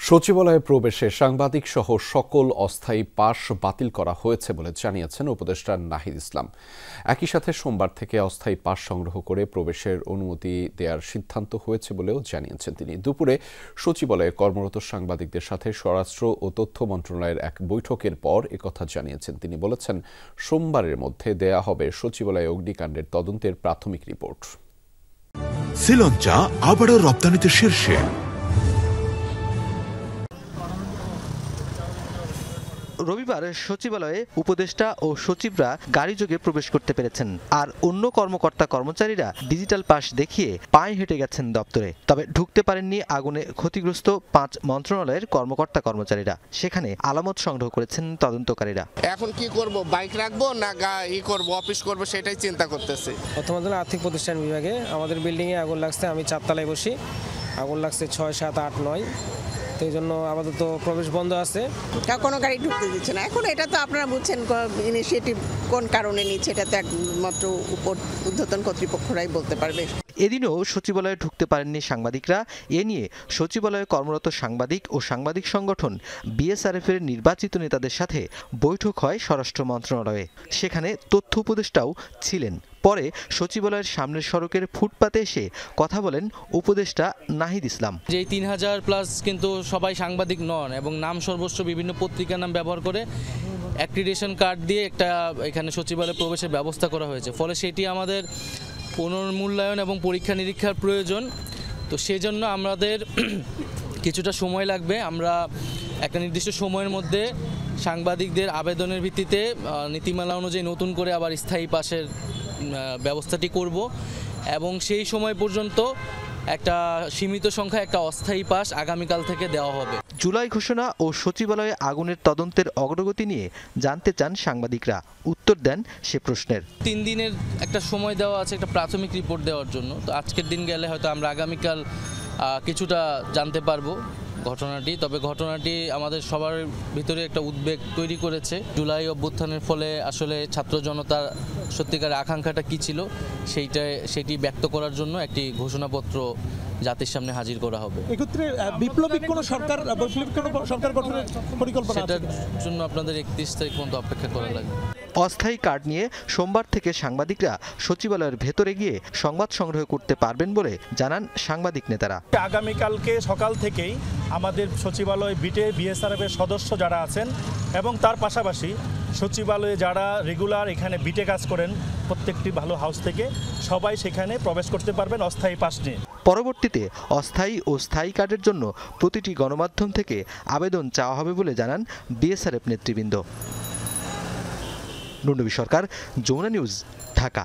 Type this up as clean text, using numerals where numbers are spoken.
সচিবালয়ে প্রবেশে সাংবাদিক সহ সকল অস্থায়ী পাস বাতিল করা হয়েছে বলে জানিয়েছেন উপদেষ্টা নাহিদ ইসলাম। একই সাথে সোমবার থেকে অস্থায়ী পাস সংগ্রহ করে প্রবেশের অনুমতি দেওয়ার সিদ্ধান্ত হয়েছে বলেও জানিয়েছেন তিনি। দুপুরে সচিবালয়ে কর্মরত সাংবাদিকদের সাথে স্বরাষ্ট্র ও তথ্য মন্ত্রণালয়ের এক বৈঠকের পর একথা জানিয়েছেন তিনি। বলেছেন, সোমবারের মধ্যে দেয়া হবে সচিবালয়ে অগ্নিকাণ্ডের তদন্তের প্রাথমিক রিপোর্ট। শ্রীলঙ্কা আবারও রপ্তানিতে শীর্ষে। রবিবার সচিবালয়ে উপদেষ্টা ও সচিবরা গাড়িযোগে প্রবেশ করতে পেরেছেন, আর অন্য কর্মকর্তা কর্মচারীরা ডিজিটাল পাস দেখিয়ে পায়ে হেঁটে গেছেন দপ্তরে। তবে ঢুকতে পারেননি আগুনে ক্ষতিগ্রস্ত ৫ মন্ত্রণালয়ের কর্মকর্তা কর্মচারীরা। সেখানে আলামত সংগ্রহ করেছেন তদন্তকারীরা। এখন কি করব, বাইক রাখবো না করব, অফিস করব, সেটাই চিন্তা করতেছি। প্রথমত আর্থিক প্রতিষ্ঠান বিভাগে আমাদের বিল্ডিংয়ে আগুন লাগছে। আমি 4 তলায় বসি, আগুন লাগছে 6, 7, 8, 9। এই জন্য আপাতত প্রবেশ বন্ধ আছে। কোনো গাড়ি ঢুকতে দিচ্ছে না। এখন এটা তো আপনারা বুঝছেন ইনিশিয়েটিভ কোন কারণে নিচ্ছে, এটা তো একমাত্র ঊর্ধ্বতন কর্তৃপক্ষরাই বলতে পারবে। এদিনও সচিবালয়ে ঢুকতে পারেননি সাংবাদিকরা। এ নিয়ে সচিবালয়ে কর্মরত সাংবাদিক ও সাংবাদিক সংগঠন বিএসআরএফ এর নির্বাচিত নেতাদের সাথে বৈঠক হয় স্বরাষ্ট্র মন্ত্রণালয়ে। সেখানে তথ্য উপদেষ্টাও ছিলেন। পরে সচিবালয়ের সামনের সড়কের ফুটপাতে এসে কথা বলেন উপদেষ্টা নাহিদ ইসলাম। যে 3000+ কিন্তু সবাই সাংবাদিক নন এবং নাম সর্বস্ব বিভিন্ন পত্রিকার নাম ব্যবহার করে অ্যাক্রিডিটেশন কার্ড দিয়ে একটা এখানে সচিবালয়ে প্রবেশের ব্যবস্থা করা হয়েছে। ফলে সেটি আমাদের পুনর্মূল্যায়ন এবং পরীক্ষা নিরীক্ষার প্রয়োজন। তো সেজন্য আমাদের কিছুটা সময় লাগবে। আমরা একটা নির্দিষ্ট সময়ের মধ্যে সাংবাদিকদের আবেদনের ভিত্তিতে নীতিমালা অনুযায়ী নতুন করে আবার স্থায়ী পাসের ব্যবস্থাটি করব এবং সেই সময় পর্যন্ত একটা সীমিত সংখ্যা একটা অস্থায়ী পাস আগামীকাল থেকে দেওয়া হবে। জুলাই ঘোষণা ও সচিবালয়ে আগুনের তদন্তের অগ্রগতি নিয়ে জানতে চান সাংবাদিকরা। উত্তর দেন সে প্রশ্নের। 3 দিনের একটা সময় দেওয়া আছে একটা প্রাথমিক রিপোর্ট দেওয়ার জন্য। তো আজকের দিন গেলে হয়তো আমরা আগামীকাল কিছুটা জানতে পারবো ঘটনাটি। তবে ঘটনাটি আমাদের সবার ভিতরে একটা উদ্বেগ তৈরি করেছে। জুলাই অভ্যুত্থানের ফলে আসলে ছাত্র জনতার সত্যিকারের আকাঙ্ক্ষাটা কি ছিল সেটি ব্যক্ত করার জন্য একটি ঘোষণাপত্র জাতির সামনে হাজির করা হবে। এক্ষেত্রে বিপ্লবী কোনো সরকার গঠনের পরিকল্পনা আছে? সেটার জন্য আপনাদের 31 তারিখ পর্যন্ত অপেক্ষা করা লাগবে। অস্থায়ী কার্ড নিয়ে সোমবার থেকে সাংবাদিকরা সচিবালয়ের ভেতরে গিয়ে সংবাদ সংগ্রহ করতে পারবেন বলে জানান সাংবাদিক নেতারা। আগামীকালকে সকাল থেকেই আমাদের সচিবালয় বিটে বিএসআরএফের সদস্য যারা আছেন এবং তার পাশাপাশি সচিবালয়ে যারা রেগুলার এখানে বিটে কাজ করেন প্রত্যেকটি ভালো হাউস থেকে সবাই সেখানে প্রবেশ করতে পারবেন অস্থায়ী পাস নিয়ে। পরবর্তীতে অস্থায়ী ও স্থায়ী কার্ডের জন্য প্রতিটি গণমাধ্যম থেকে আবেদন চাওয়া হবে বলে জানান বিএসআরএফ নেতৃবৃন্দ। নুনবী সরকার, যমুনা নিউজ, ঢাকা।